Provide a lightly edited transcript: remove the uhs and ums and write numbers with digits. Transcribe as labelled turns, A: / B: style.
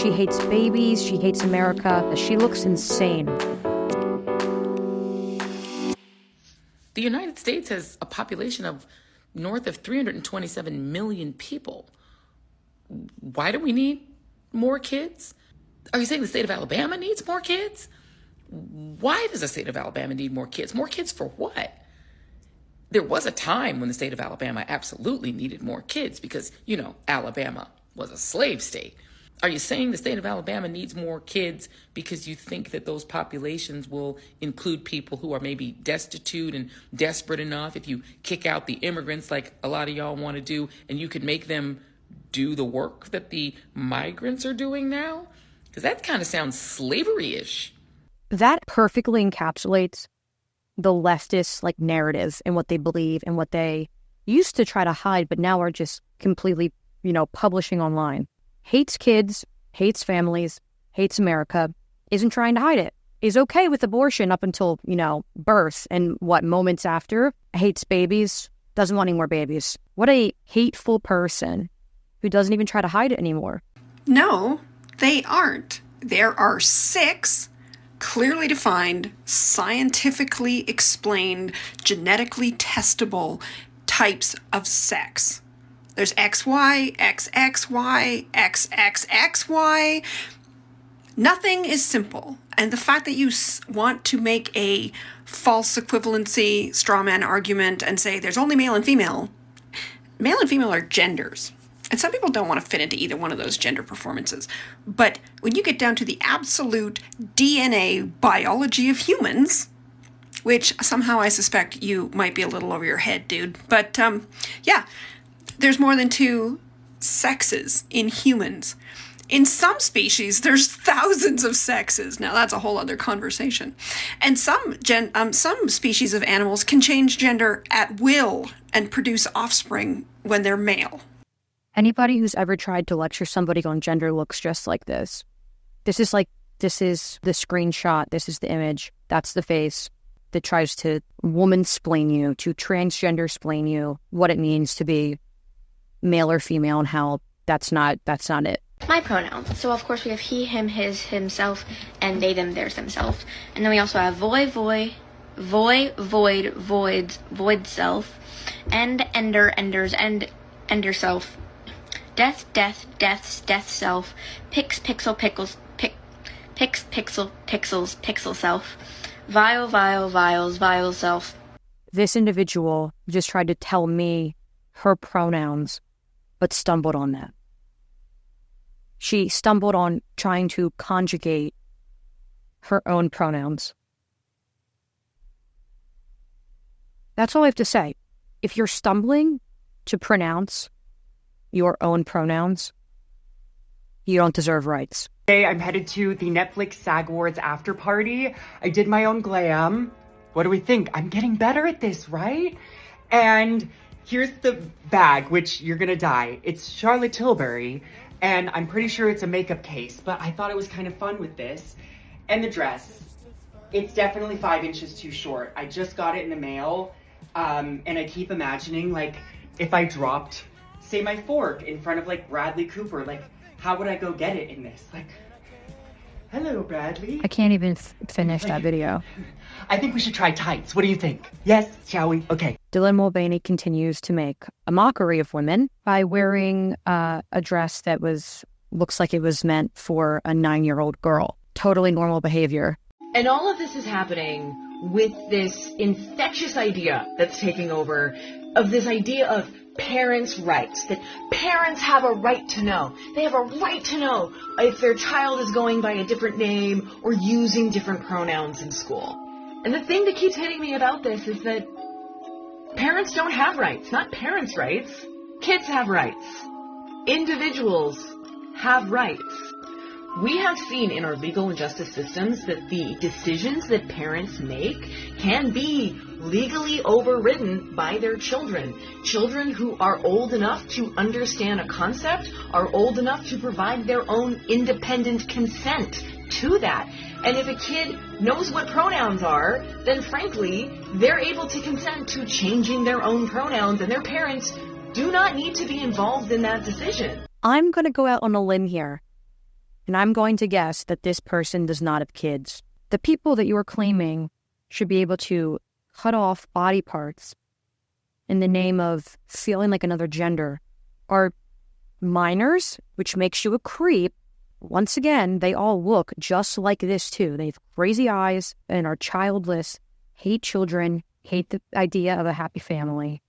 A: She hates babies. She hates America. She looks insane.
B: The United States has a population of north of 327 million people. Why do we need more kids? Are you saying the state of Alabama needs more kids? Why does the state of Alabama need more kids? More kids for what? There was a time when the state of Alabama absolutely needed more kids because, Alabama was a slave state. Are you saying the state of Alabama needs more kids because you think that those populations will include people who are maybe destitute and desperate enough if you kick out the immigrants like a lot of y'all want to do and you could make them do the work that the migrants are doing now? Because that kind of sounds slavery-ish.
A: That perfectly encapsulates the leftist narratives and what they believe and what they used to try to hide, but now are just completely, publishing online. Hates kids, hates families, hates America, isn't trying to hide it. Is okay with abortion up until, birth, and moments after, hates babies, doesn't want any more babies. What a hateful person who doesn't even try to hide it anymore.
C: No, they aren't. There are 6 clearly defined, scientifically explained, genetically testable types of sex. There's XY, XXY, XXXY. Nothing is simple. And the fact that you want to make a false equivalency straw man argument and say there's only male and female are genders. And some people don't want to fit into either one of those gender performances. But when you get down to the absolute DNA biology of humans, which somehow I suspect you might be a little over your head, dude. But yeah, there's more than 2 sexes in humans. In some species, there's thousands of sexes. Now, that's a whole other conversation. And some species of animals can change gender at will and produce offspring when they're male.
A: Anybody who's ever tried to lecture somebody on gender looks just like this. This is the screenshot. This is the image. That's the face that tries to woman-splain you, to transgender-splain you, what it means to be male or female and how that's not it.
D: My pronouns. So of course we have he, him, his, himself, and they, them, theirs, themselves. And then we also have void, void self, end, ender, enders, and ender self. Death, death self, pixel, pixel self, vial self.
A: This individual just tried to tell me her pronouns, but stumbled on that. She stumbled on trying to conjugate her own pronouns. That's all I have to say. If you're stumbling to pronounce your own pronouns, you don't deserve rights.
E: Today I'm headed to the Netflix SAG Awards after party. I did my own glam. What do we think? I'm getting better at this, right? And here's the bag, which you're gonna die. It's Charlotte Tilbury, and I'm pretty sure it's a makeup case, but I thought it was kind of fun with this. And the dress, it's definitely 5 inches too short. I just got it in the mail, and I keep imagining, if I dropped, say, my fork in front of, Bradley Cooper, how would I go get it in this? Hello, Bradley.
A: I can't even finish that video.
E: I think we should try tights. What do you think? Yes, shall we? Okay.
A: Dylan Mulvaney continues to make a mockery of women by wearing a dress that looks like it was meant for a 9-year-old girl. Totally normal behavior.
F: And all of this is happening with this infectious idea that's taking over, of this idea of parents' rights, that parents have a right to know. They have a right to know if their child is going by a different name or using different pronouns in school. And the thing that keeps hitting me about this is that parents don't have rights, not parents' rights. Kids have rights. Individuals have rights. We have seen in our legal and justice systems that the decisions that parents make can be legally overridden by their children. Children who are old enough to understand a concept are old enough to provide their own independent consent to that. And if a kid knows what pronouns are, then frankly, they're able to consent to changing their own pronouns, and their parents do not need to be involved in that decision.
A: I'm going to go out on a limb here And I'm going to guess that this person does not have kids. The people that you are claiming should be able to cut off body parts in the name of feeling like another gender are minors, which makes you a creep. Once again, they all look just like this too. They have crazy eyes and are childless, hate children, hate the idea of a happy family.